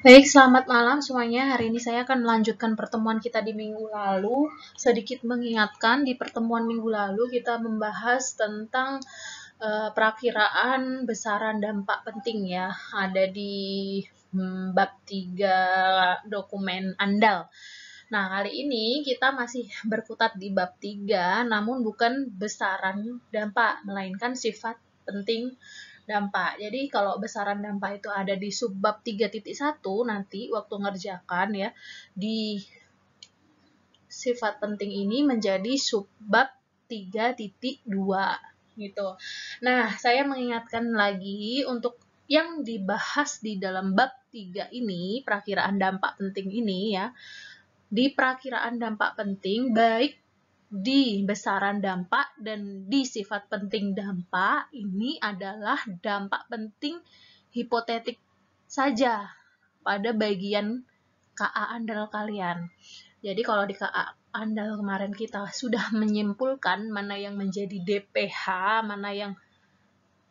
Baik, selamat malam semuanya. Hari ini saya akan melanjutkan pertemuan kita di minggu lalu. Sedikit mengingatkan, di pertemuan minggu lalu kita membahas tentang perakiraan besaran dampak penting ya. Ada di bab 3 dokumen andal. Nah, kali ini kita masih berkutat di bab 3, namun bukan besaran dampak, melainkan sifat penting dampak. Jadi kalau besaran dampak itu ada di subbab 3.1 nanti waktu ngerjakan ya, di sifat penting ini menjadi subbab 3.2 gitu. Nah, saya mengingatkan lagi untuk yang dibahas di dalam bab 3 ini, perakiraan dampak penting ini ya. Di perakiraan dampak penting, baik di besaran dampak dan di sifat penting dampak, ini adalah dampak penting hipotetik saja pada bagian KA andal kalian. Jadi kalau di KA andal kemarin kita sudah menyimpulkan mana yang menjadi DPH, mana yang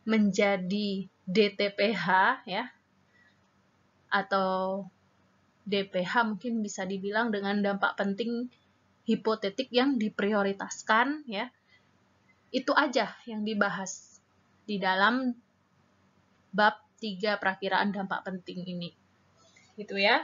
menjadi DTPH ya, atau DPH mungkin bisa dibilang dengan dampak penting hipotetik yang diprioritaskan ya. Itu aja yang dibahas di dalam bab 3 perakiraan dampak penting ini. Gitu ya.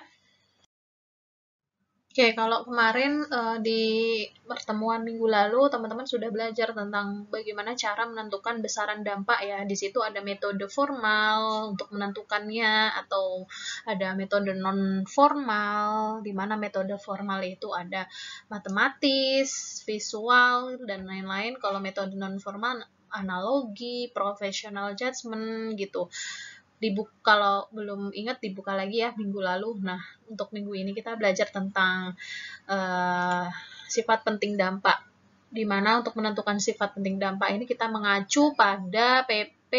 Oke, kalau kemarin di pertemuan minggu lalu teman-teman sudah belajar tentang bagaimana cara menentukan besaran dampak ya. Di situ ada metode formal untuk menentukannya atau ada metode non formal, di mana metode formal itu ada matematis, visual dan lain-lain. Kalau metode non formal analogi, professional judgment gitu. Kalau belum ingat dibuka lagi ya minggu lalu. Nah, untuk minggu ini kita belajar tentang sifat penting dampak. Di mana untuk menentukan sifat penting dampak ini kita mengacu pada PP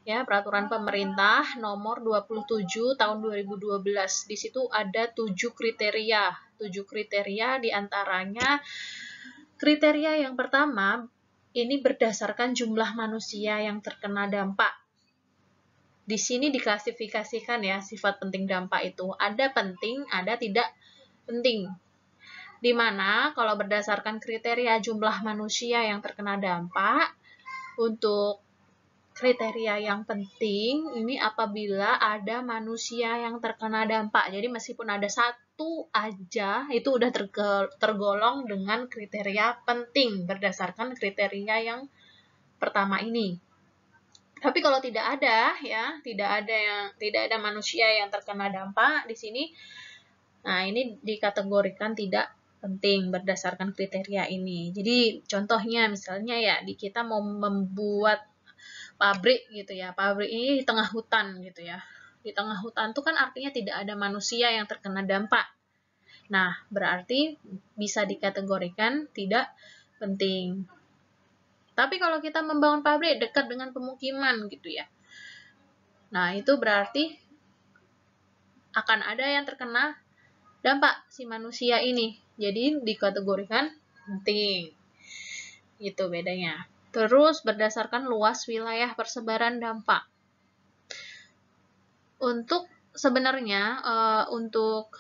ya, peraturan pemerintah nomor 27 tahun 2012. Di situ ada 7 kriteria. 7 kriteria diantaranya kriteria yang pertama ini berdasarkan jumlah manusia yang terkena dampak. Di sini diklasifikasikan ya sifat penting dampak itu. Ada penting, ada tidak penting. Di mana kalau berdasarkan kriteria jumlah manusia yang terkena dampak, untuk kriteria yang penting ini apabila ada manusia yang terkena dampak. Jadi meskipun ada satu aja, itu udah tergolong dengan kriteria penting berdasarkan kriteria yang pertama ini. Tapi kalau tidak ada ya, tidak ada manusia yang terkena dampak di sini. Nah, ini dikategorikan tidak penting berdasarkan kriteria ini. Jadi contohnya misalnya ya di kita mau membuat pabrik gitu ya. Pabrik ini di tengah hutan gitu ya. Di tengah hutan itu kan artinya tidak ada manusia yang terkena dampak. Nah, berarti bisa dikategorikan tidak penting. Tapi kalau kita membangun pabrik dekat dengan pemukiman gitu ya. Nah, itu berarti akan ada yang terkena dampak si manusia ini. Jadi dikategorikan penting. Itu bedanya. Terus berdasarkan luas wilayah persebaran dampak. Untuk sebenarnya untuk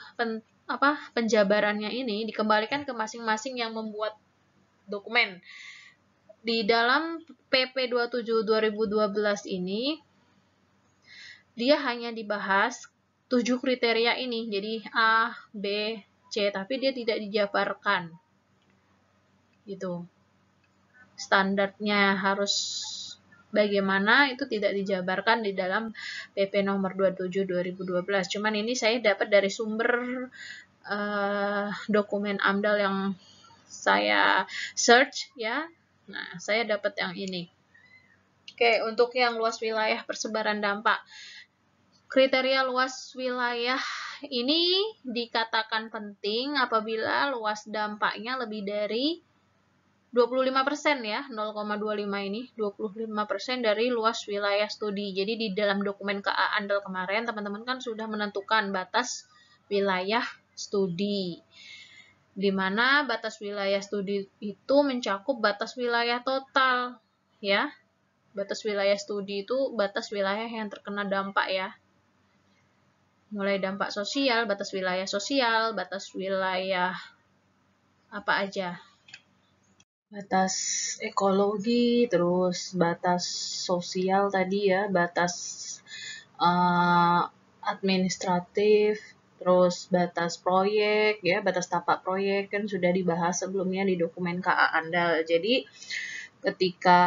penjabarannya ini dikembalikan ke masing-masing yang membuat dokumen. Di dalam PP 27 2012 ini dia hanya dibahas 7 kriteria ini. Jadi A, B, C, tapi dia tidak dijabarkan. Gitu. Standarnya harus bagaimana itu tidak dijabarkan di dalam PP nomor 27 2012. Cuman ini saya dapat dari sumber dokumen AMDAL yang saya search ya. Nah, saya dapat yang ini. Oke, untuk yang luas wilayah persebaran dampak. Kriteria luas wilayah ini dikatakan penting apabila luas dampaknya lebih dari 25% ya, 0,25 ini, 25% dari luas wilayah studi. Jadi di dalam dokumen KA Andal kemarin, teman-teman kan sudah menentukan batas wilayah studi. Di mana batas wilayah studi itu mencakup batas wilayah total, ya. Batas wilayah studi itu batas wilayah yang terkena dampak ya. Mulai dampak sosial, batas wilayah sosial, batas wilayah apa aja? Batas ekologi, terus batas sosial tadi ya, batas administratif, terus batas proyek ya, batas tapak proyek kan sudah dibahas sebelumnya di dokumen KA Andal. Jadi ketika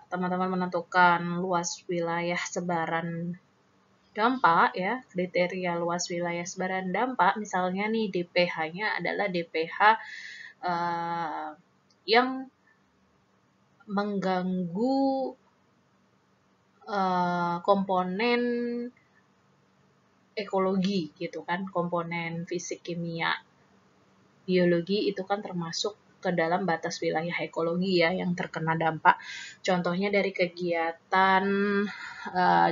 teman-teman menentukan luas wilayah sebaran dampak ya, kriteria luas wilayah sebaran dampak, misalnya nih DPH-nya adalah DPH yang mengganggu komponen ekologi gitu kan, komponen fisik, kimia, biologi itu kan termasuk ke dalam batas wilayah ekologi ya yang terkena dampak. Contohnya dari kegiatan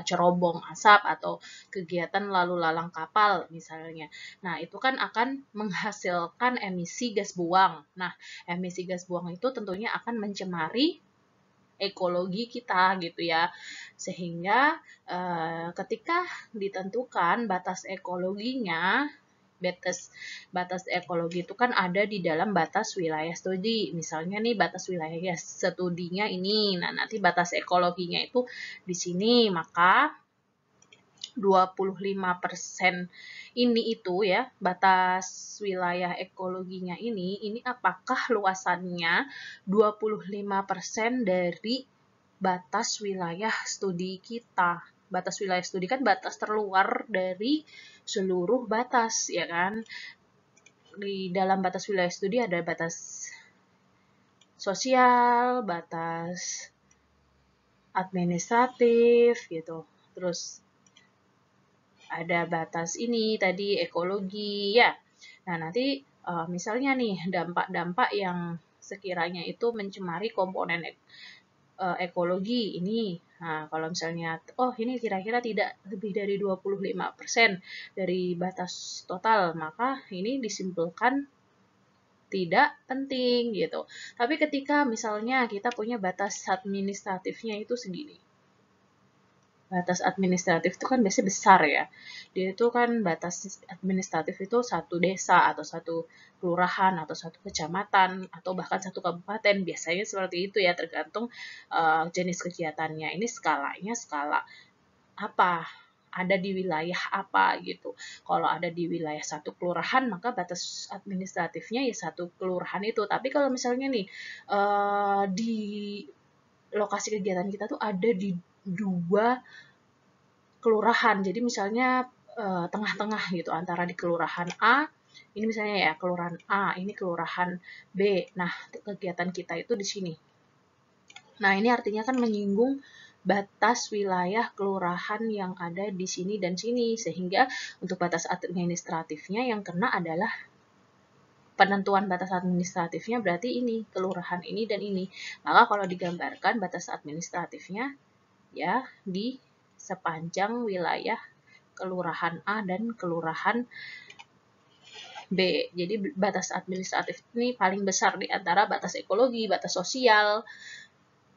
cerobong asap atau kegiatan lalu lalang kapal misalnya. Nah, itu kan akan menghasilkan emisi gas buang. Nah, emisi gas buang itu tentunya akan mencemari ekologi kita gitu ya. Sehingga ketika ditentukan batas ekologinya, batas ekologi itu kan ada di dalam batas wilayah studi. Misalnya nih batas wilayah studinya ini. Nah, nanti batas ekologinya itu di sini, maka 25% ini itu ya, batas wilayah ekologinya ini apakah luasannya 25% dari batas wilayah studi kita. Batas wilayah studi kan batas terluar dari seluruh batas, ya kan? Di dalam batas wilayah studi ada batas sosial, batas administratif gitu. Terus ada batas ini tadi ekologi ya. Nah, nanti misalnya nih dampak-dampak yang sekiranya itu mencemari komponen ekologi ini. Nah, kalau misalnya ini kira-kira tidak lebih dari 25% dari batas total, maka ini disimpulkan tidak penting gitu. Tapi ketika misalnya kita punya batas administratifnya itu segini. Batas administratif itu kan biasanya besar ya. Dia itu kan batas administratif itu satu desa atau satu kelurahan atau satu kecamatan atau bahkan satu kabupaten. Biasanya seperti itu ya, tergantung jenis kegiatannya. Ini skalanya skala apa? Ada di wilayah apa gitu. Kalau ada di wilayah satu kelurahan, maka batas administratifnya ya satu kelurahan itu. Tapi kalau misalnya nih di lokasi kegiatan kita tuh ada di 2 kelurahan. Jadi misalnya tengah-tengah gitu antara di kelurahan A, ini misalnya ya kelurahan A, ini kelurahan B. Nah, kegiatan kita itu di sini. Nah, ini artinya kan menyinggung batas wilayah kelurahan yang ada di sini dan sini, sehingga untuk batas administratifnya yang kena adalah penentuan batas administratifnya berarti ini, kelurahan ini dan ini. Maka kalau digambarkan batas administratifnya ya di sepanjang wilayah kelurahan A dan kelurahan B. Jadi batas administratif ini paling besar di antara batas ekologi, batas sosial,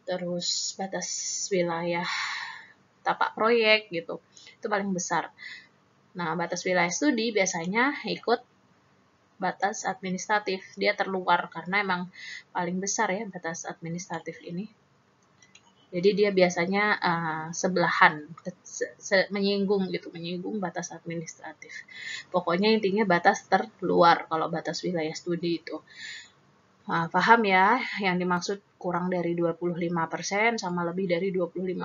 terus batas wilayah tapak proyek gitu. Itu paling besar. Nah, batas wilayah studi biasanya ikut batas administratif. Dia terluar karena emang paling besar ya batas administratif ini. Jadi dia biasanya sebelahan, menyinggung batas administratif. Pokoknya intinya batas terluar kalau batas wilayah studi itu. Paham ya, yang dimaksud kurang dari 25% sama lebih dari 25%.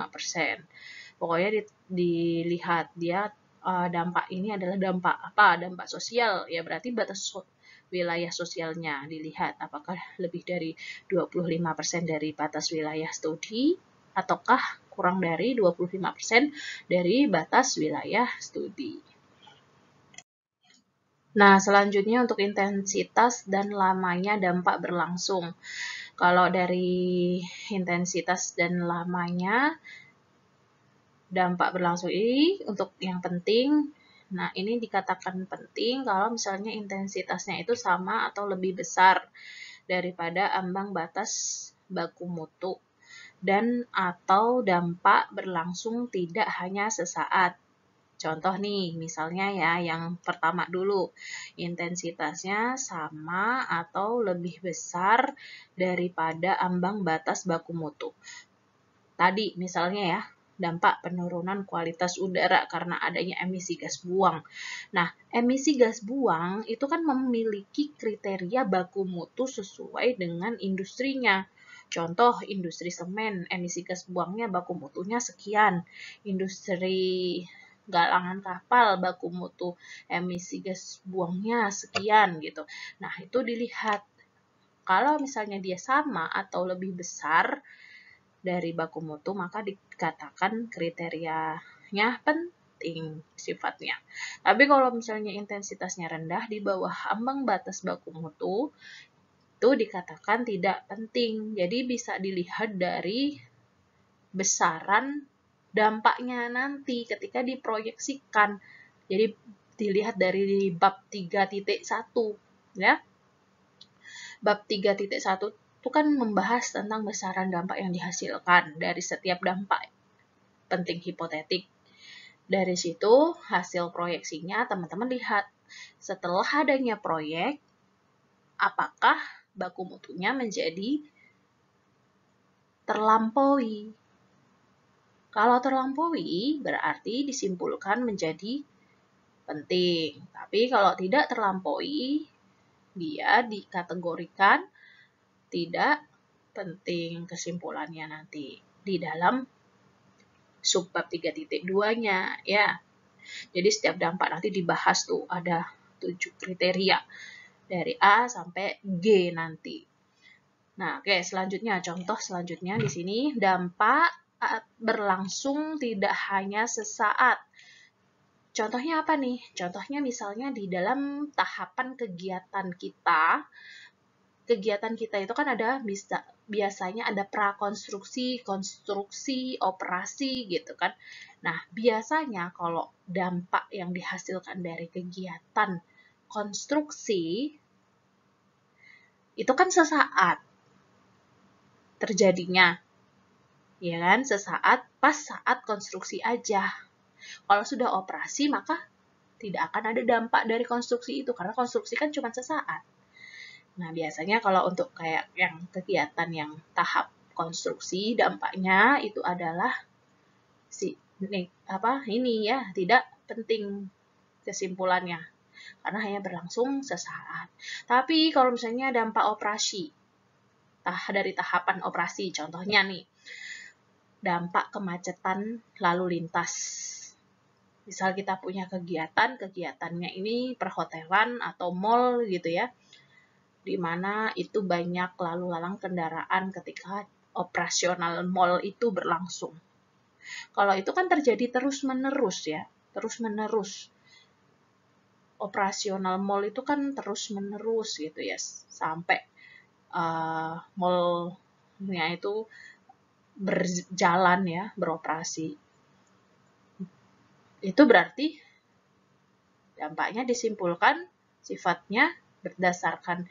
Pokoknya dilihat dia dampak ini adalah dampak apa? Dampak sosial, ya berarti batas wilayah sosialnya dilihat apakah lebih dari 25% dari batas wilayah studi ataukah kurang dari 25% dari batas wilayah studi. Nah, selanjutnya untuk intensitas dan lamanya dampak berlangsung. Kalau dari intensitas dan lamanya dampak berlangsung ini untuk yang penting, nah ini dikatakan penting kalau misalnya intensitasnya itu sama atau lebih besar daripada ambang batas baku mutu dan atau dampak berlangsung tidak hanya sesaat. Contoh nih, misalnya ya, yang pertama dulu, intensitasnya sama atau lebih besar daripada ambang batas baku mutu. Tadi misalnya ya, dampak penurunan kualitas udara karena adanya emisi gas buang. Nah, emisi gas buang itu kan memiliki kriteria baku mutu sesuai dengan industrinya. Contoh, industri semen, emisi gas buangnya baku mutunya sekian. Industri galangan kapal, baku mutu emisi gas buangnya sekian gitu. Nah, itu dilihat. Kalau misalnya dia sama atau lebih besar dari baku mutu, maka dikatakan kriterianya penting sifatnya. Tapi kalau misalnya intensitasnya rendah di bawah ambang batas baku mutu, itu dikatakan tidak penting. Jadi bisa dilihat dari besaran dampaknya nanti ketika diproyeksikan. Jadi dilihat dari bab 3.1 ya. Bab 3.1 itu kan membahas tentang besaran dampak yang dihasilkan dari setiap dampak penting hipotetik. Dari situ hasil proyeksinya teman-teman lihat. Setelah adanya proyek, apakah baku mutunya menjadi terlampaui? Kalau terlampaui, berarti disimpulkan menjadi penting. Tapi kalau tidak terlampaui, dia dikategorikan tidak penting kesimpulannya nanti di dalam subbab 3.2-nya ya. Jadi setiap dampak nanti dibahas tuh, ada 7 kriteria dari A sampai G nanti. Nah, oke, selanjutnya contoh selanjutnya di sini dampak berlangsung tidak hanya sesaat. Contohnya apa nih? Contohnya misalnya di dalam tahapan kegiatan kita itu kan ada biasanya ada prakonstruksi, konstruksi, operasi gitu kan. Nah, biasanya kalau dampak yang dihasilkan dari kegiatan konstruksi itu kan sesaat terjadinya. Ya kan? Sesaat pas saat konstruksi aja. Kalau sudah operasi maka tidak akan ada dampak dari konstruksi itu karena konstruksi kan cuma sesaat. Nah, biasanya kalau untuk kayak yang kegiatan yang tahap konstruksi, dampaknya itu adalah ini ya, tidak penting kesimpulannya karena hanya berlangsung sesaat. Tapi kalau misalnya dampak operasi, dari tahapan operasi, contohnya nih, dampak kemacetan lalu lintas. Misal kita punya kegiatannya ini perhotelan atau mall gitu ya, di mana itu banyak lalu lalang kendaraan ketika operasional mall itu berlangsung. Kalau itu kan terjadi terus-menerus ya, terus-menerus. Operasional mall itu kan terus-menerus gitu ya, sampai mallnya itu berjalan ya, beroperasi. Itu berarti dampaknya disimpulkan sifatnya berdasarkan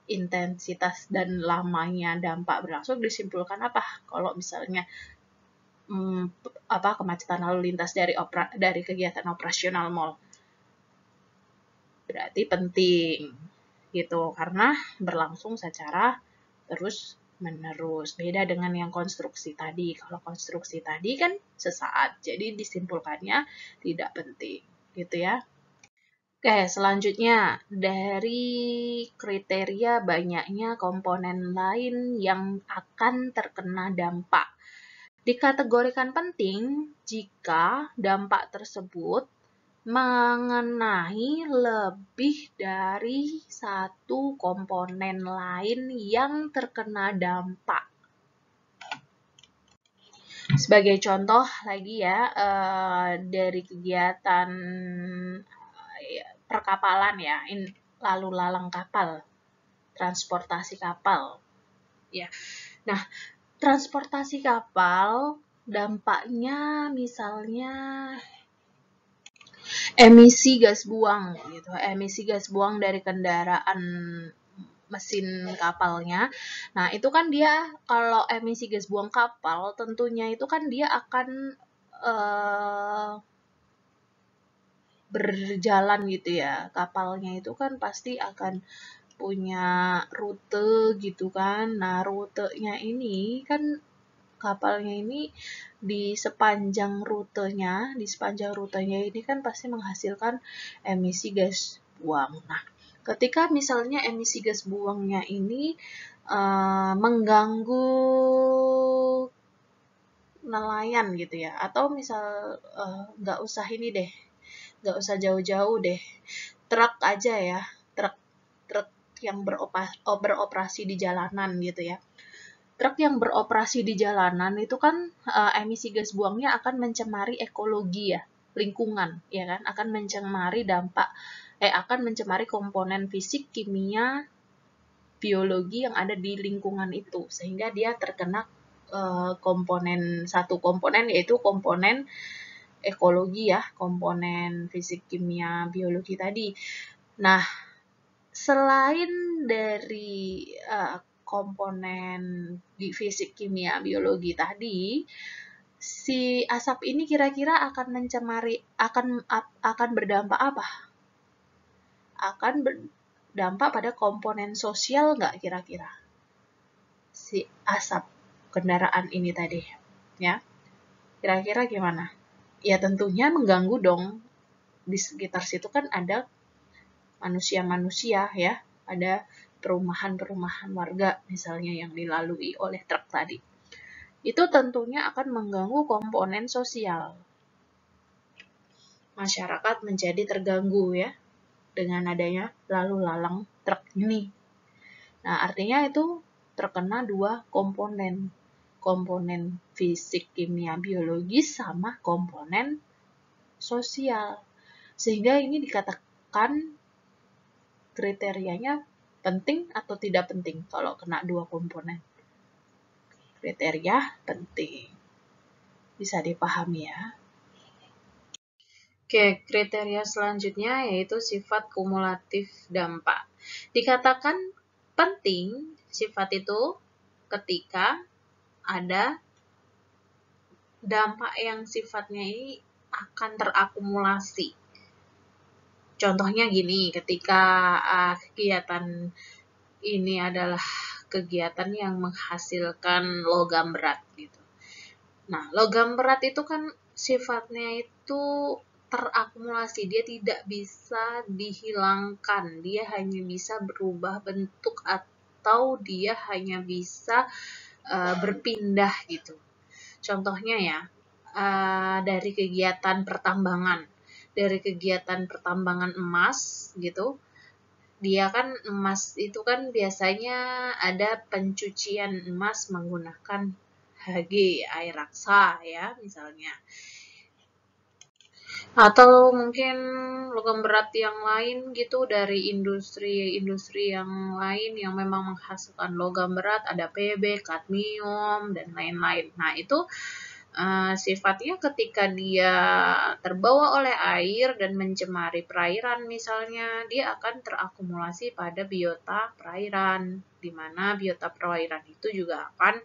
intensitas dan lamanya dampak berlangsung disimpulkan apa? Kalau misalnya kemacetan lalu lintas dari kegiatan operasional mall, berarti penting gitu karena berlangsung secara terus menerus. Beda dengan yang konstruksi tadi. Kalau konstruksi tadi kan sesaat, jadi disimpulkannya tidak penting gitu ya. Oke, selanjutnya dari kriteria banyaknya komponen lain yang akan terkena dampak. Dikategorikan penting jika dampak tersebut mengenai lebih dari satu komponen lain yang terkena dampak. Sebagai contoh lagi ya, dari kegiatan perkapalan ya, lalu lalang kapal, transportasi kapal. Ya. Nah, transportasi kapal dampaknya misalnya emisi gas buang gitu, emisi gas buang dari kendaraan mesin kapalnya. Nah, itu kan dia kalau emisi gas buang kapal tentunya itu kan dia akan berjalan gitu ya. Kapalnya itu kan pasti akan punya rute gitu kan. Nah, rutenya ini kan kapalnya ini di sepanjang rutenya ini kan pasti menghasilkan emisi gas buang. Nah, ketika misalnya emisi gas buangnya ini mengganggu nelayan gitu ya, atau misal nggak usah ini deh, nggak usah jauh-jauh deh, truk aja ya, truk yang beroperasi di jalanan gitu ya. Truk yang beroperasi di jalanan itu kan emisi gas buangnya akan mencemari ekologi ya, lingkungan ya kan, akan mencemari komponen fisik, kimia, biologi yang ada di lingkungan itu, sehingga dia terkena satu komponen yaitu komponen ekologi ya, komponen fisik, kimia, biologi tadi. Nah, selain dari komponen di fisik, kimia, biologi tadi, si asap ini kira-kira akan berdampak apa? Akan berdampak pada komponen sosial nggak kira-kira? Si asap kendaraan ini tadi, ya. Kira-kira gimana? Ya tentunya mengganggu dong. Di sekitar situ kan ada manusia-manusia ya, ada perumahan-perumahan warga misalnya yang dilalui oleh truk tadi. Itu tentunya akan mengganggu komponen sosial. Masyarakat menjadi terganggu ya dengan adanya lalu lalang truk ini. Nah, artinya itu terkena dua komponen fisik, kimia, biologis, sama komponen sosial. Sehingga ini dikatakan kriterianya penting atau tidak penting kalau kena dua komponen. Kriteria penting. Bisa dipahami ya. Oke, kriteria selanjutnya yaitu sifat kumulatif dampak. Dikatakan penting sifat itu ketika ada dampak yang sifatnya ini akan terakumulasi. Contohnya gini, ketika kegiatan ini adalah kegiatan yang menghasilkan logam berat gitu. Nah, logam berat itu kan sifatnya itu terakumulasi, dia tidak bisa dihilangkan, dia hanya bisa berubah bentuk atau dia hanya bisa berpindah gitu. Contohnya ya, dari kegiatan pertambangan emas gitu, dia kan emas itu kan biasanya ada pencucian emas menggunakan Hg, air raksa ya misalnya. Atau mungkin logam berat yang lain gitu dari industri yang lain yang memang menghasilkan logam berat, ada Pb, kadmium, dan lain-lain. Nah, itu sifatnya ketika dia terbawa oleh air dan mencemari perairan misalnya, dia akan terakumulasi pada biota perairan, di mana biota perairan itu juga akan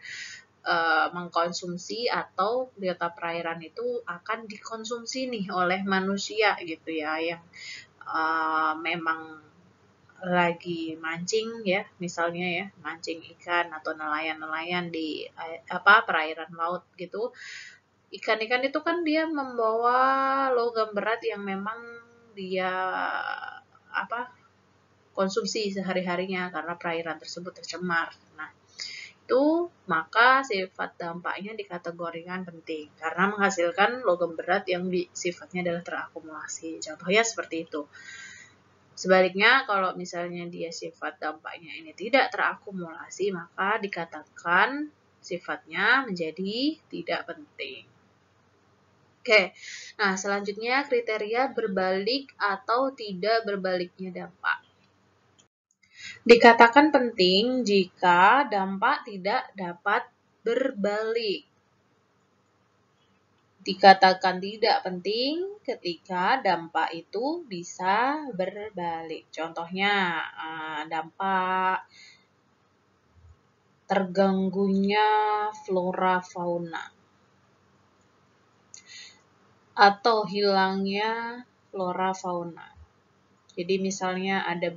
mengkonsumsi atau biota perairan itu akan dikonsumsi nih oleh manusia gitu ya, yang memang lagi mancing ya, misalnya ya, mancing ikan atau nelayan-nelayan di perairan laut gitu. Ikan-ikan itu kan dia membawa logam berat yang memang dia konsumsi sehari-harinya karena perairan tersebut tercemar. Nah, itu maka sifat dampaknya dikategorikan penting karena menghasilkan logam berat yang sifatnya adalah terakumulasi. Contohnya seperti itu. Sebaliknya, kalau misalnya dia sifat dampaknya ini tidak terakumulasi, maka dikatakan sifatnya menjadi tidak penting. Oke, nah selanjutnya kriteria berbalik atau tidak berbaliknya dampak. Dikatakan penting jika dampak tidak dapat berbalik. Dikatakan tidak penting ketika dampak itu bisa berbalik. Contohnya, dampak terganggunya flora fauna atau hilangnya flora fauna. Jadi misalnya ada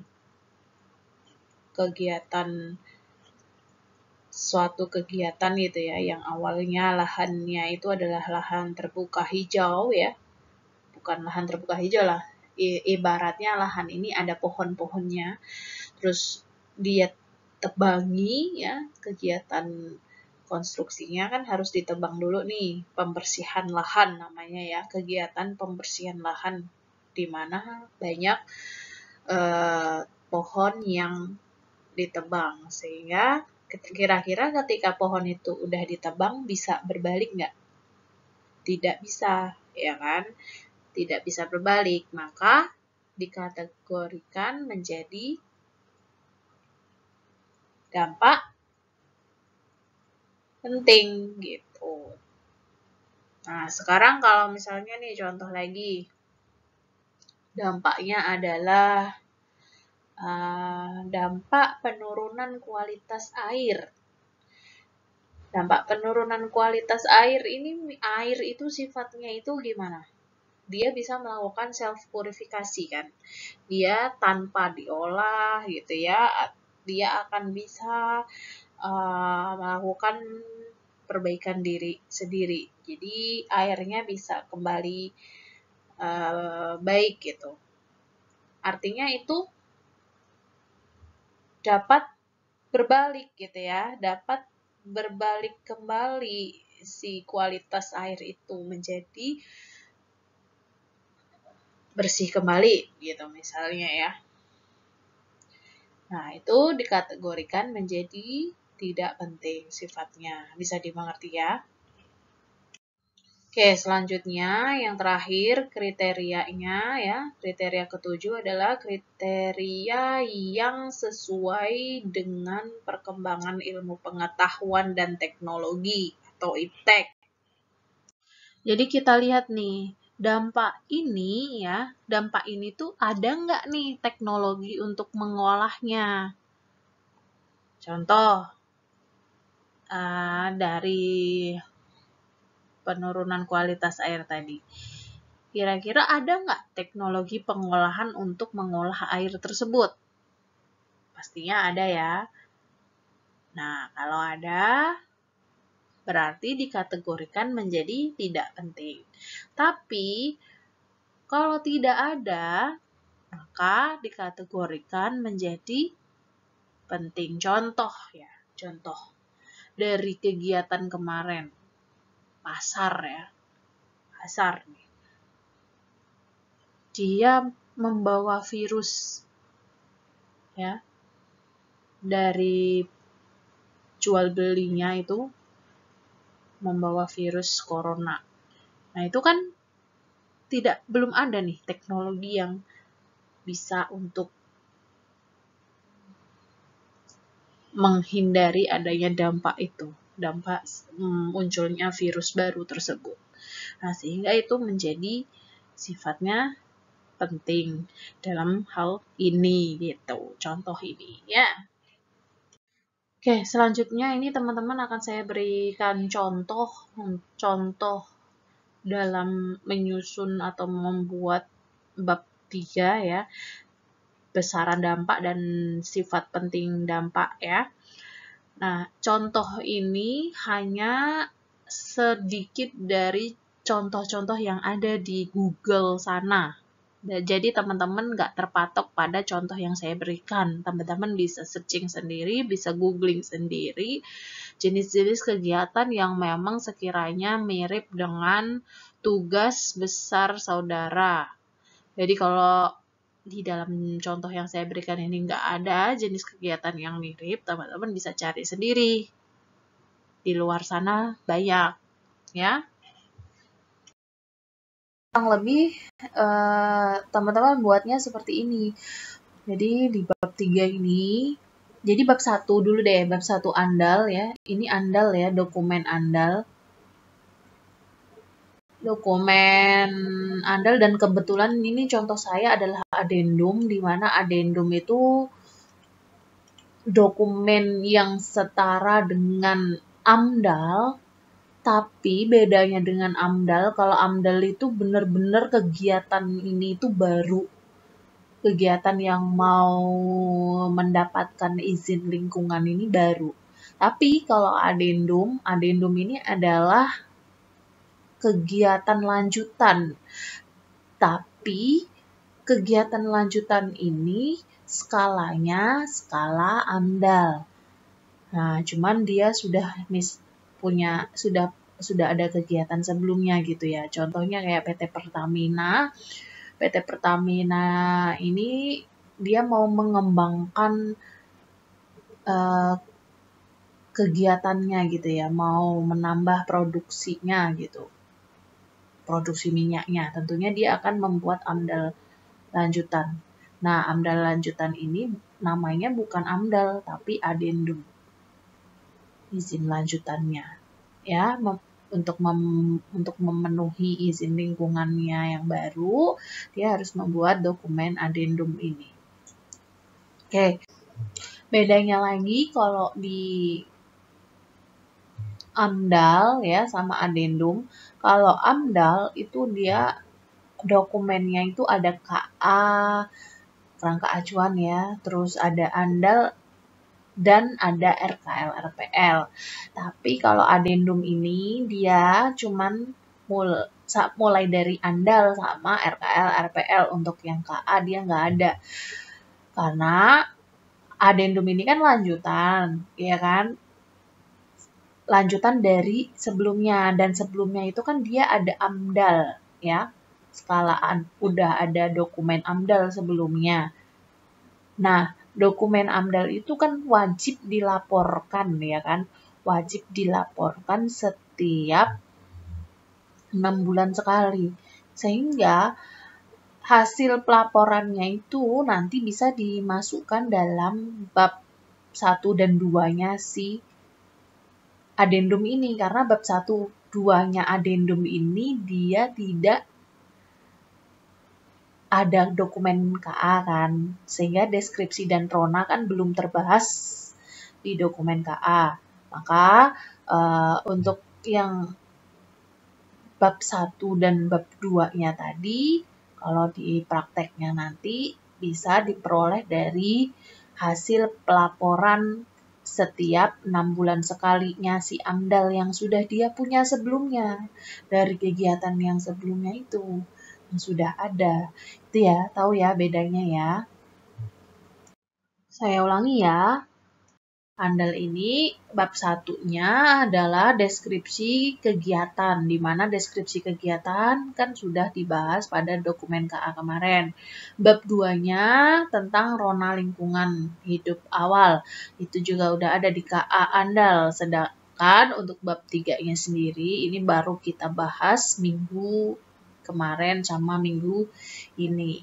suatu kegiatan gitu ya, yang awalnya lahannya itu adalah lahan terbuka hijau ya, bukan lahan terbuka hijau lah, ibaratnya lahan ini ada pohon-pohonnya, terus dia tebangi ya, kegiatan konstruksinya kan harus ditebang dulu nih, pembersihan lahan namanya ya, kegiatan pembersihan lahan, di mana banyak pohon yang ditebang, sehingga kira-kira ketika pohon itu udah ditebang bisa berbalik nggak? Tidak bisa, ya kan? Tidak bisa berbalik, maka dikategorikan menjadi dampak penting gitu. Nah, sekarang kalau misalnya nih contoh lagi, dampaknya adalah dampak penurunan kualitas air. Dampak penurunan kualitas air ini, air itu sifatnya itu gimana? Dia bisa melakukan self purifikasi kan. Dia tanpa diolah gitu ya, dia akan bisa melakukan perbaikan diri sendiri. Jadi airnya bisa kembali baik gitu. Artinya itu dapat berbalik gitu ya, dapat berbalik kembali si kualitas air itu menjadi bersih kembali gitu misalnya ya. Nah, itu dikategorikan menjadi tidak penting sifatnya. Bisa dimengerti ya? Oke, selanjutnya yang terakhir kriterianya ya. Kriteria ketujuh adalah kriteria yang sesuai dengan perkembangan ilmu pengetahuan dan teknologi atau IPTEK. Jadi kita lihat nih, dampak ini ya, dampak ini tuh ada nggak nih teknologi untuk mengolahnya? Contoh, dari penurunan kualitas air tadi. Kira-kira ada nggak teknologi pengolahan untuk mengolah air tersebut? Pastinya ada ya. Nah, kalau ada, berarti dikategorikan menjadi tidak penting. Tapi, kalau tidak ada, maka dikategorikan menjadi penting. Contoh ya, contoh dari kegiatan kemarin, pasar ya, pasar nih. Dia membawa virus ya dari jual belinya itu, membawa virus corona. Nah, itu kan belum ada nih teknologi yang bisa untuk menghindari adanya dampak itu, dampak munculnya virus baru tersebut. Nah, sehingga itu menjadi sifatnya penting dalam hal ini gitu, contoh ini ya. Oke, selanjutnya ini teman-teman akan saya berikan contoh dalam menyusun atau membuat bab 3 ya, besaran dampak dan sifat penting dampak ya. Nah, contoh ini hanya sedikit dari contoh-contoh yang ada di Google sana. Jadi teman-teman nggak terpatok pada contoh yang saya berikan. Teman-teman bisa searching sendiri, bisa googling sendiri jenis-jenis kegiatan yang memang sekiranya mirip dengan tugas besar saudara. Jadi kalau di dalam contoh yang saya berikan ini nggak ada jenis kegiatan yang mirip, teman-teman bisa cari sendiri. Di luar sana banyak, ya. Kurang lebih teman-teman buatnya seperti ini. Jadi di bab 3 ini, jadi bab 1 dulu deh, bab 1 andal ya. Ini andal ya, dokumen andal. Dokumen andal dan kebetulan ini contoh saya adalah adendum, di mana adendum itu dokumen yang setara dengan AMDAL, Tapi bedanya dengan AMDAL, kalau AMDAL itu benar-benar kegiatan ini itu baru. Kegiatan yang mau mendapatkan izin lingkungan ini baru. Tapi kalau adendum ini adalah kegiatan lanjutan. Tapi kegiatan lanjutan ini skalanya skala AMDAL. Nah, cuman dia sudah ada kegiatan sebelumnya gitu ya. Contohnya kayak PT Pertamina. PT Pertamina ini dia mau mengembangkan kegiatannya gitu ya, mau menambah produksinya gitu. Produksi minyaknya. Tentunya dia akan membuat AMDAL lanjutan. Nah, AMDAL lanjutan ini namanya bukan AMDAL tapi adendum. Izin lanjutannya. Ya, untuk memenuhi izin lingkungannya yang baru, dia harus membuat dokumen adendum ini. Oke. Bedanya lagi kalau di AMDAL ya sama adendum. Kalau AMDAL itu dia dokumennya itu ada KA, kerangka acuan ya, terus ada ANDAL dan ada RKL RPL. Tapi kalau adendum ini dia cuman mulai dari ANDAL sama RKL RPL, untuk yang KA dia nggak ada. Karena adendum ini kan lanjutan, ya kan? Lanjutan dari sebelumnya, dan sebelumnya itu kan dia ada AMDAL ya. Skalaan udah ada dokumen AMDAL sebelumnya. Nah, dokumen AMDAL itu kan wajib dilaporkan ya kan? Wajib dilaporkan setiap 6 bulan sekali. Sehingga hasil pelaporannya itu nanti bisa dimasukkan dalam bab 1 dan 2-nya si adendum ini. Karena bab 1, 2-nya adendum ini dia tidak ada dokumen KA kan, sehingga deskripsi dan rona kan belum terbahas di dokumen KA. Maka untuk yang bab 1 dan bab 2-nya tadi, kalau di prakteknya nanti bisa diperoleh dari hasil pelaporan setiap 6 bulan sekalinya si AMDAL yang sudah dia punya sebelumnya, dari kegiatan yang sebelumnya itu yang sudah ada. Itu ya, tahu ya bedanya ya. Saya ulangi ya. AMDAL ini bab 1-nya adalah deskripsi kegiatan, di mana deskripsi kegiatan kan sudah dibahas pada dokumen KA kemarin. Bab 2-nya tentang rona lingkungan hidup awal, itu juga udah ada di KA AMDAL. Sedangkan untuk bab 3-nya sendiri, ini baru kita bahas minggu kemarin sama minggu ini.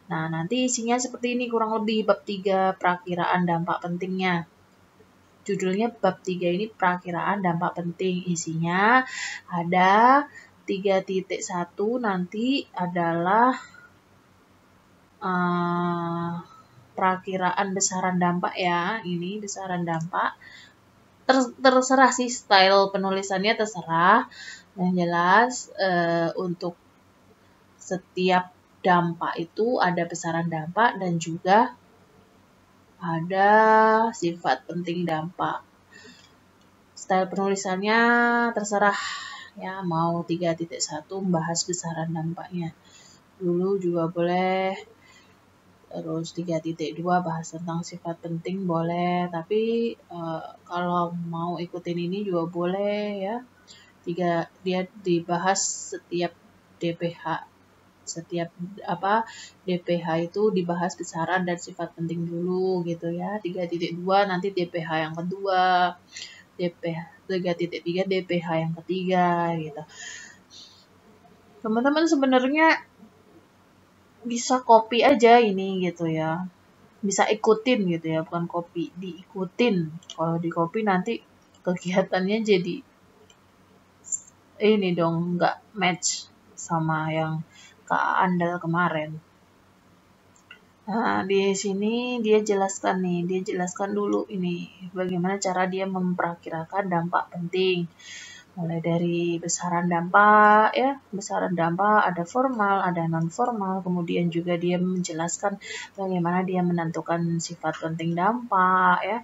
Nah, nanti isinya seperti ini kurang lebih. Bab 3 perakiraan dampak pentingnya. Judulnya bab 3 ini perakiraan dampak penting. Isinya ada 3.1 nanti adalah perakiraan besaran dampak ya. Ini besaran dampak. Terserah sih style penulisannya, terserah. Yang jelas untuk setiap dampak itu ada besaran dampak dan juga ada sifat penting dampak. Style penulisannya terserah ya, mau 3.1 membahas besaran dampaknya dulu juga boleh, terus 3.2 bahas tentang sifat penting boleh, tapi kalau mau ikutin ini juga boleh ya. Dia dibahas setiap DPH. Setiap DPH itu dibahas besaran dan sifat penting dulu gitu ya. 3.2 nanti DPH yang kedua, 3.3 DPH yang ketiga gitu. Teman-teman sebenarnya bisa copy aja ini gitu ya. Bisa ikutin gitu ya, bukan copy, diikutin. Kalau di copy nanti kegiatannya jadi ini dong, nggak match sama yang KA AMDAL kemarin. Nah, di sini dia jelaskan dulu ini bagaimana cara dia memperkirakan dampak penting. Mulai dari besaran dampak ya, besaran dampak ada formal, ada non formal, kemudian juga dia menjelaskan bagaimana dia menentukan sifat penting dampak ya.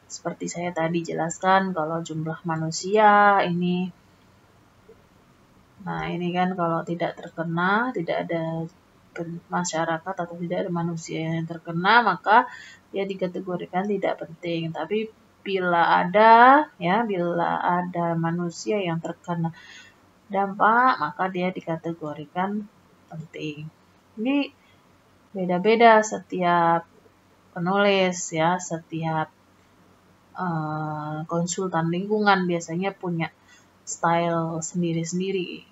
Seperti saya tadi jelaskan kalau jumlah manusia ini. Nah, ini kan kalau tidak terkena, tidak ada masyarakat atau tidak ada manusia yang terkena, maka dia dikategorikan tidak penting. Tapi bila ada manusia yang terkena dampak, maka dia dikategorikan penting. Ini beda-beda setiap penulis ya, setiap konsultan lingkungan biasanya punya style sendiri-sendiri.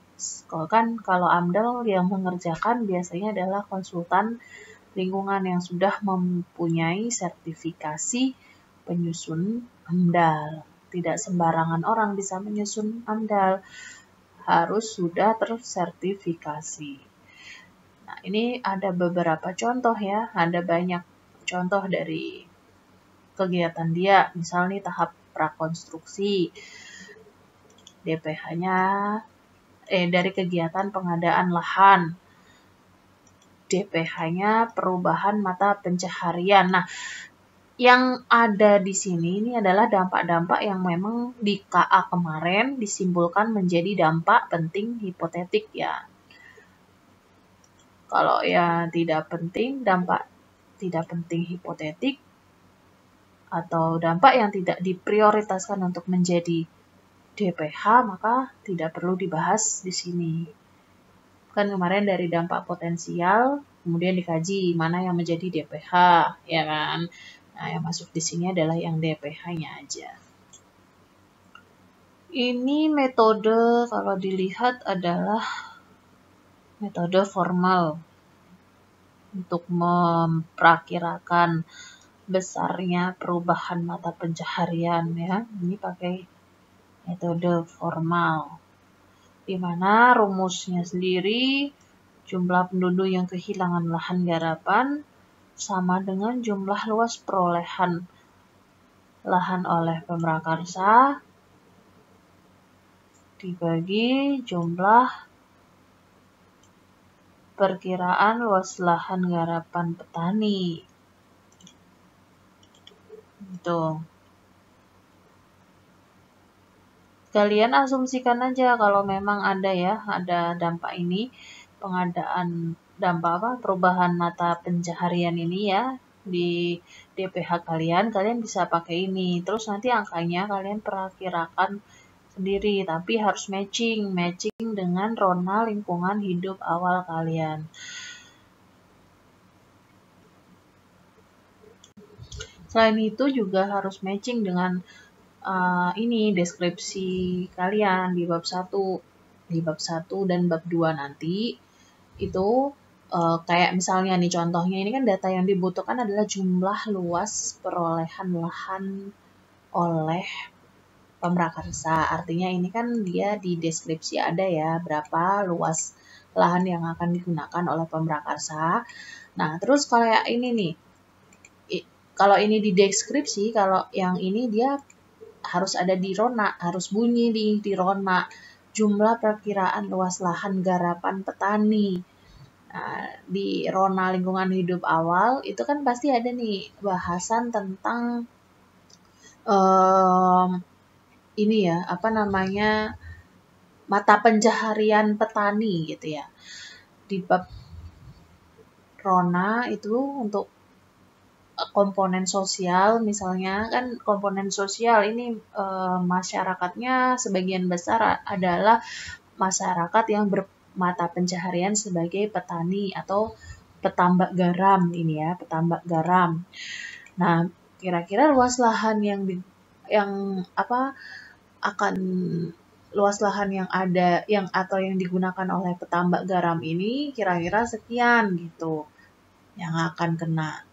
Kalau AMDAL yang mengerjakan biasanya adalah konsultan lingkungan yang sudah mempunyai sertifikasi penyusun AMDAL. Tidak sembarangan orang bisa menyusun AMDAL, harus sudah tersertifikasi. Nah, ini ada beberapa contoh ya, ada banyak contoh dari kegiatan dia. Misalnya tahap prakonstruksi, DPH-nya dari kegiatan pengadaan lahan, DPH-nya perubahan mata pencaharian. Nah, yang ada di sini ini adalah dampak-dampak yang memang di KA kemarin disimpulkan menjadi dampak penting hipotetik ya. Kalau yang tidak penting, dampak tidak penting hipotetik, atau dampak yang tidak diprioritaskan untuk menjadi DPH, maka tidak perlu dibahas di sini. Kan kemarin dari dampak potensial, kemudian dikaji mana yang menjadi DPH, ya kan? Nah, yang masuk di sini adalah yang DPH-nya aja. Ini metode kalau dilihat adalah metode formal untuk memperakirakan besarnya perubahan mata pencaharian ya. Ini pakai metode formal, di mana rumusnya sendiri jumlah penduduk yang kehilangan lahan garapan sama dengan jumlah luas perolehan lahan oleh pemrakarsa dibagi jumlah perkiraan luas lahan garapan petani. Gitu. Kalian asumsikan aja kalau memang ada dampak ini, pengadaan dampak perubahan mata pencaharian ini ya di DPH kalian bisa pakai ini. Terus nanti angkanya kalian perakirakan sendiri, tapi harus matching dengan rona lingkungan hidup awal kalian. Selain itu juga harus matching dengan ini deskripsi kalian di bab 1 dan bab 2 nanti itu kayak misalnya nih contohnya ini kan data yang dibutuhkan adalah jumlah luas perolehan lahan oleh pemrakarsa. Artinya ini kan dia di deskripsi ada ya berapa luas lahan yang akan digunakan oleh pemrakarsa. Nah, terus kalau ini nih, kalau ini di deskripsi, kalau yang ini dia harus ada di rona, harus bunyi di rona, jumlah perkiraan luas lahan garapan petani. Nah, di rona lingkungan hidup awal itu kan pasti ada nih bahasan tentang ini ya, mata pencaharian petani gitu ya. Di bab rona itu untuk komponen sosial, misalnya kan komponen sosial ini masyarakatnya sebagian besar adalah masyarakat yang bermata pencaharian sebagai petani atau petambak garam ini ya, petambak garam. Nah, kira-kira luas lahan yang digunakan oleh petambak garam ini kira-kira sekian gitu yang akan kena.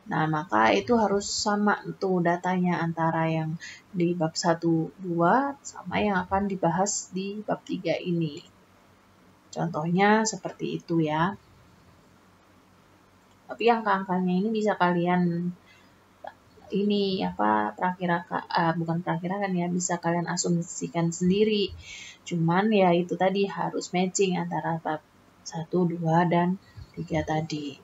Nah, maka itu harus sama tuh datanya antara yang di bab 1-2 sama yang akan dibahas di bab 3 ini. Contohnya seperti itu ya. Tapi angka-angkanya ini bisa kalian ini apa bukan perakirakan ya, bisa kalian asumsikan sendiri. Cuman ya itu tadi harus matching antara bab 1, 2, dan 3 tadi.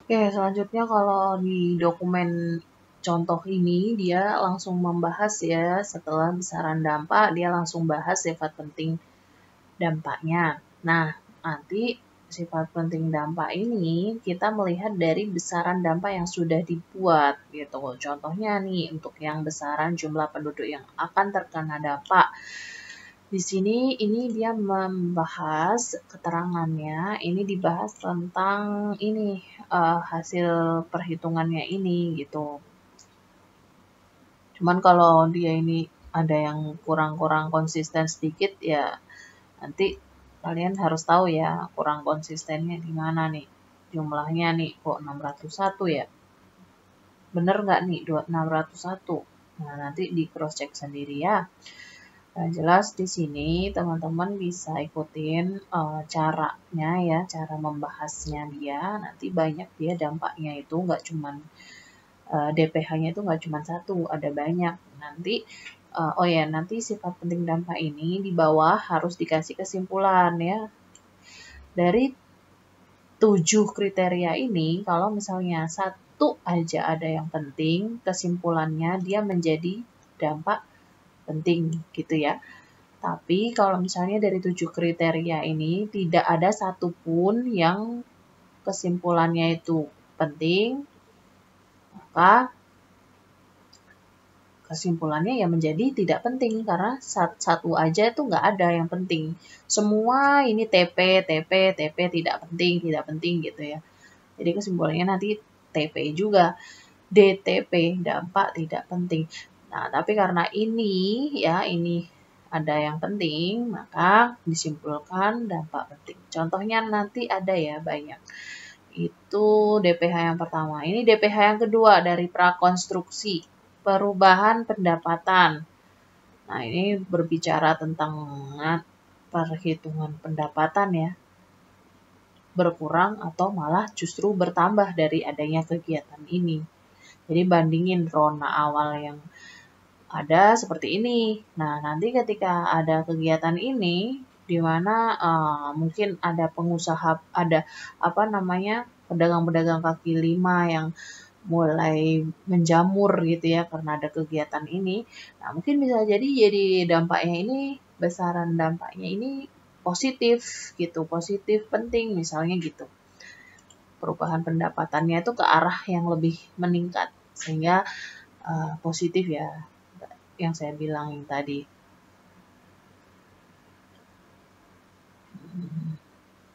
Oke, selanjutnya kalau di dokumen contoh ini dia langsung membahas ya, setelah besaran dampak dia langsung bahas sifat penting dampaknya. Nah, nanti sifat penting dampak ini kita melihat dari besaran dampak yang sudah dibuat gitu. Contohnya nih untuk yang besaran jumlah penduduk yang akan terkena dampak. Di sini ini dia membahas keterangannya, ini dibahas tentang ini hasil perhitungannya ini gitu. Cuman kalau dia ini ada yang kurang-kurang konsisten sedikit ya nanti kalian harus tahu ya kurang konsistennya di mana nih. Jumlahnya nih kok 601 ya. Bener nggak nih 601? Nah, nanti di cross check sendiri ya. Nah, jelas di sini teman-teman bisa ikutin caranya ya, cara membahasnya dia. Nanti banyak dia dampaknya itu nggak cuman DPH-nya itu nggak cuma satu, ada banyak. Nanti nanti sifat penting dampak ini di bawah harus dikasih kesimpulan ya. Dari 7 kriteria ini, kalau misalnya satu aja ada yang penting, kesimpulannya dia menjadi dampak penting gitu ya. Tapi kalau misalnya dari 7 kriteria ini tidak ada satupun yang kesimpulannya itu penting, maka kesimpulannya ya menjadi tidak penting karena satu aja itu nggak ada yang penting. Semua ini TP tidak penting gitu ya. Jadi kesimpulannya nanti TP juga, DTP dampak tidak penting. Nah, tapi karena ini ada yang penting, maka disimpulkan dampak penting. Contohnya nanti ada ya banyak. Itu DPH yang pertama. Ini DPH yang kedua dari prakonstruksi, perubahan pendapatan. Nah, ini berbicara tentang perhitungan pendapatan ya. Berkurang atau malah justru bertambah dari adanya kegiatan ini. Jadi bandingin rona awal yang ada seperti ini. Nah, nanti ketika ada kegiatan ini, di mana mungkin ada pengusaha, ada pedagang-pedagang kaki lima yang mulai menjamur gitu ya karena ada kegiatan ini. Nah, mungkin bisa jadi dampaknya ini, besaran dampaknya ini positif gitu, positif penting misalnya gitu. Perubahan pendapatannya itu ke arah yang lebih meningkat sehingga positif ya yang saya bilang yang tadi.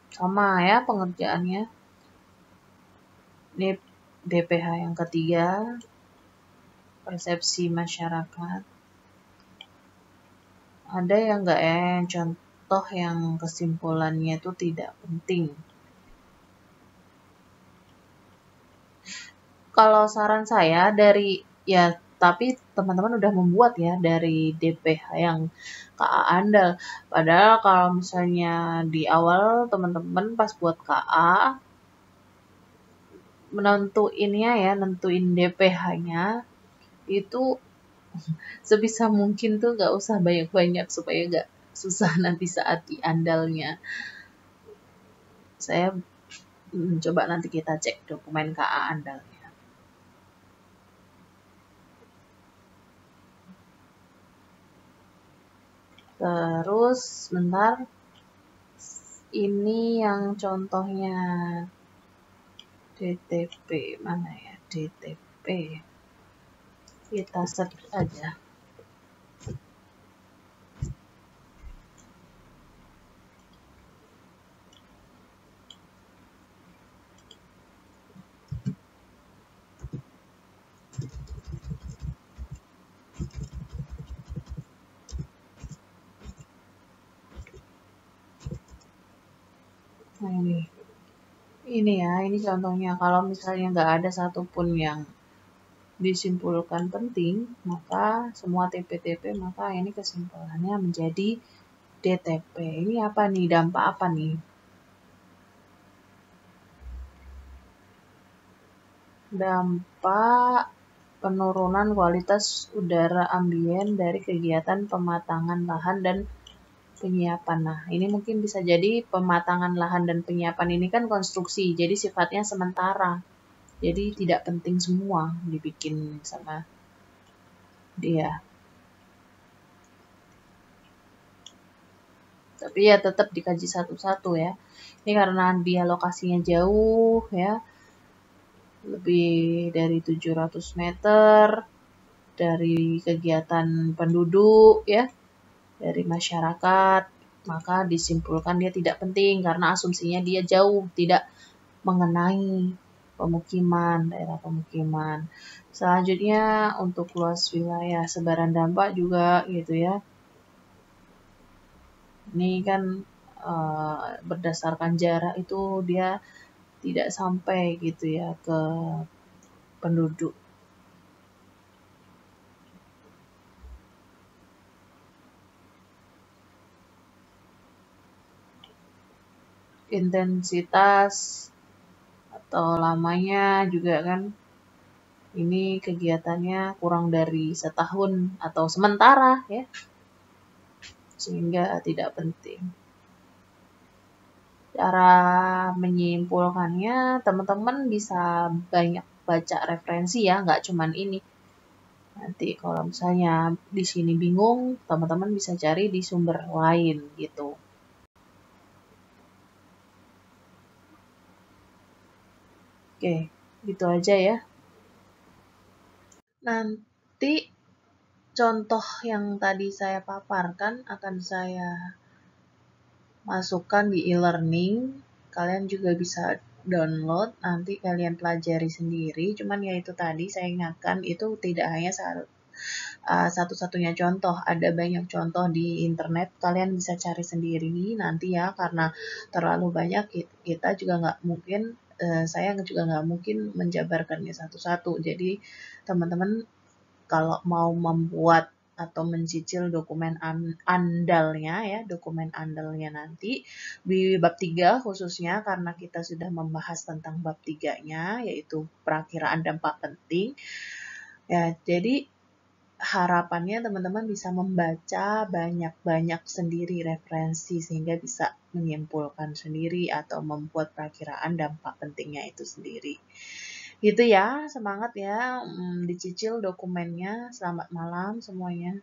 Sama ya pengerjaannya. Ini DPH yang ketiga, persepsi masyarakat. Ada yang enggak ya yang contoh yang kesimpulannya itu tidak penting. Kalau saran saya tapi teman-teman udah membuat ya dari DPH yang KA andal. Padahal kalau misalnya di awal teman-teman pas buat KA nentuin DPH-nya itu sebisa mungkin tuh gak usah banyak-banyak supaya gak susah nanti saat di andalnya. Saya coba nanti kita cek dokumen KA andalnya. Terus bentar, ini yang contohnya DTP, mana ya DTP, kita search aja. Nah ini contohnya. Kalau misalnya nggak ada satupun yang disimpulkan penting, maka semua TP-TP, maka ini kesimpulannya menjadi DTP. Ini apa nih? Dampak apa nih? Dampak penurunan kualitas udara ambien dari kegiatan pematangan lahan dan penyiapan. Nah, ini mungkin bisa jadi pematangan lahan dan penyiapan ini kan konstruksi, jadi sifatnya sementara. Jadi tidak penting semua dibikin sama dia. Tapi ya tetap dikaji satu-satu ya. Ini karena dia lokasinya jauh ya, lebih dari 700 meter dari kegiatan penduduk ya, dari masyarakat, maka disimpulkan dia tidak penting karena asumsinya dia jauh, tidak mengenai pemukiman, daerah pemukiman. Selanjutnya untuk luas wilayah sebaran dampak juga gitu ya. Ini kan berdasarkan jarak itu dia tidak sampai gitu ya ke penduduk. Intensitas atau lamanya juga kan, ini kegiatannya kurang dari setahun atau sementara ya, sehingga tidak penting. Cara menyimpulkannya, teman-teman bisa banyak baca referensi ya, nggak cuman ini. Nanti kalau misalnya di sini bingung, teman-teman bisa cari di sumber lain gitu. Oke, gitu aja ya. Nanti contoh yang tadi saya paparkan akan saya masukkan di e-learning. Kalian juga bisa download, nanti kalian pelajari sendiri. Cuman ya itu tadi saya ingatkan, itu tidak hanya satu-satunya contoh, ada banyak contoh di internet, kalian bisa cari sendiri nanti ya, karena terlalu banyak kita juga nggak mungkin, saya juga nggak mungkin menjabarkannya satu-satu. Jadi teman-teman kalau mau membuat atau mencicil dokumen andalnya ya, dokumen andalnya nanti di bab 3 khususnya, karena kita sudah membahas tentang bab 3-nya yaitu perakiraan dampak penting. Ya, jadi harapannya teman-teman bisa membaca banyak-banyak sendiri referensi sehingga bisa menyimpulkan sendiri atau membuat perakiraan dampak pentingnya itu sendiri. Gitu ya, semangat ya, dicicil dokumennya. Selamat malam semuanya.